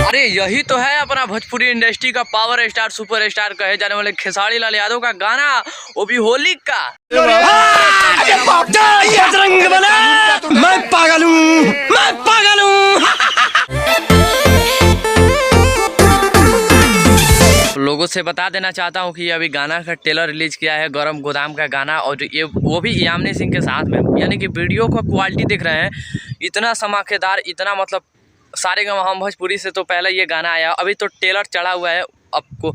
अरे यही तो है अपना भोजपुरी इंडस्ट्री का पावर स्टार, सुपर स्टार कहे जाने वाले खेसारी लाल यादव का गाना, वो भी होली का। मैं पागल हूँ, मैं पागल हूँ। लोगों से बता देना चाहता हूँ कि अभी गाना का ट्रेलर रिलीज किया है, गरम गोदाम का गाना, और ये वो भी यामिनी सिंह के साथ में। यानी कि वीडियो का क्वालिटी देख रहे हैं, इतना धमाकेदार, इतना मतलब सारेगामा हम भोजपुरी से तो पहले ये गाना आया, अभी तो ट्रेलर चढ़ा हुआ है। आपको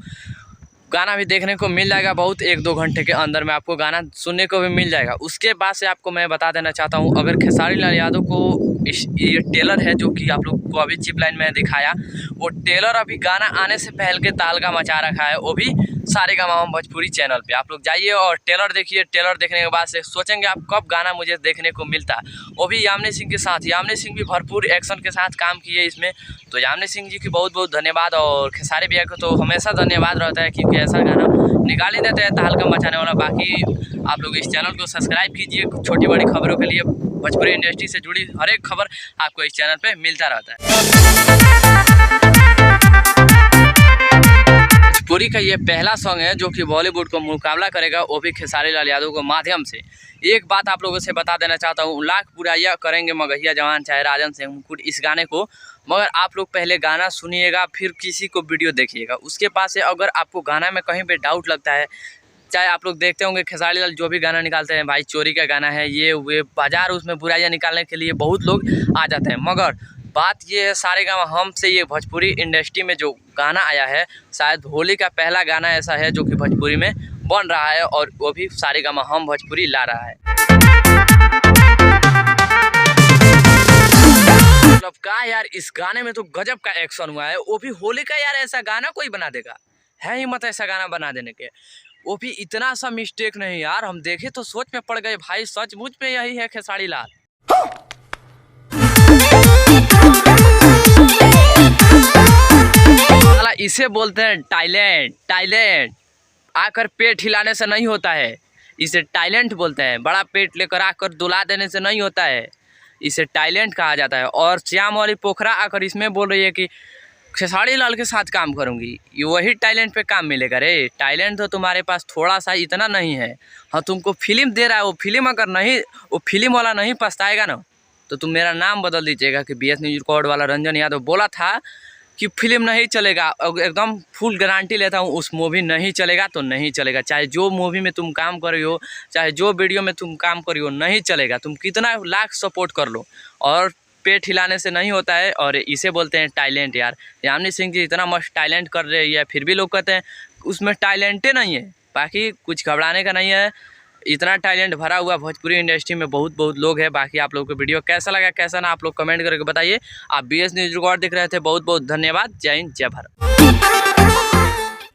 गाना भी देखने को मिल जाएगा बहुत 1-2 घंटे के अंदर में आपको गाना सुनने को भी मिल जाएगा। उसके बाद से आपको मैं बता देना चाहता हूँ, अगर खेसारी लाल यादव को ये ट्रेलर है जो कि आप लोग को अभी चिप लाइन में दिखाया, वो ट्रेलर अभी गाना आने से पहले के तालका मचा रखा है, वो भी सारेगामा हम भोजपुरी चैनल पे। आप लोग जाइए और ट्रेलर देखिए। ट्रेलर देखने के बाद से सोचेंगे आप कब गाना मुझे देखने को मिलता, वो भी यामिनी सिंह के साथ। यामिनी सिंह भी भरपूर एक्शन के साथ काम किए इसमें, तो यामिनी सिंह जी की बहुत बहुत धन्यवाद। और खेसारी भैया को तो हमेशा धन्यवाद रहता है, क्योंकि ऐसा गाना निकाल ही देते हैं तहलका मचाने वाला। बाकी आप लोग इस चैनल को सब्सक्राइब कीजिए, छोटी बड़ी खबरों के लिए भोजपुरी इंडस्ट्री से जुड़ी हर एक खबर आपको इस चैनल पे मिलता रहता है। भोजपुरी का ये पहला सॉन्ग है जो कि बॉलीवुड को मुकाबला करेगा, वो भी खेसारी लाल यादव के माध्यम से। एक बात आप लोगों से बता देना चाहता हूँ, लाख बुराइयां करेंगे मगहिया जवान चाहे राजन सिंह मुकुट इस गाने को, मगर आप लोग पहले गाना सुनिएगा फिर किसी को वीडियो देखिएगा। उसके पास से अगर आपको गाना में कहीं पे डाउट लगता है, चाहे आप लोग देखते होंगे खेसारी लाल जो भी गाना निकालते हैं, भाई चोरी का गाना है, ये वे बाजार, उसमें बुराइयां निकालने के लिए बहुत लोग आ जाते हैं। मगर बात ये है, सारेगामा हम से ये भोजपुरी इंडस्ट्री में जो गाना आया है, शायद होली का पहला गाना ऐसा है जो कि भोजपुरी में बन रहा है, और वो भी सारेगामा हम भोजपुरी ला रहा है। मतलब का यार, इस गाने में तो गजब का एक्शन हुआ है, वो भी होली का। यार ऐसा गाना कोई बना देगा? है हिम्मत ऐसा गाना बना देने के? वो भी इतना सा मिस्टेक नहीं यार, हम देखे तो सोच में पड़ गए भाई, सचमुच में यही है खेसारी लाल। इसे बोलते हैं टैलेंट। टैलेंट आकर पेट हिलाने से नहीं होता है, इसे टैलेंट बोलते हैं। बड़ा पेट लेकर आकर दुला देने से नहीं होता है, इसे टैलेंट कहा जाता है। और श्याम वाली पोखरा आकर इसमें बोल रही है कि खेसारी लाल के साथ काम करूंगी, ये वही टैलेंट पे काम मिलेगा रे। टैलेंट तो तुम्हारे पास थोड़ा सा इतना नहीं है। हाँ, तुमको फिल्म दे रहा है, वो फिल्म अगर नहीं, वो फिल्म वाला नहीं पछताएगा ना, तो तुम मेरा नाम बदल दीजिएगा कि BS न्यूज रिकॉर्ड वाला रंजन यादव बोला था कि फिल्म नहीं चलेगा। एकदम फुल गारंटी लेता हूँ, उस मूवी नहीं चलेगा तो नहीं चलेगा। चाहे जो मूवी में तुम काम कर रही हो, चाहे जो वीडियो में तुम काम कर रही हो, नहीं चलेगा। तुम कितना लाख सपोर्ट कर लो, और पेट हिलाने से नहीं होता है। और इसे बोलते हैं टैलेंट। यार यामिनी सिंह जी इतना मस्त टैलेंट कर रही है, फिर भी लोग कहते हैं उसमें टैलेंटे नहीं है। बाकी कुछ घबराने का नहीं है, इतना टैलेंट भरा हुआ भोजपुरी इंडस्ट्री में बहुत बहुत लोग हैं। बाकी आप लोगों को वीडियो कैसा लगा कैसा ना, आप लोग कमेंट करके बताइए। आप BS न्यूज रिकॉर्ड देख रहे थे, बहुत बहुत धन्यवाद। जय हिंद, जय भारत।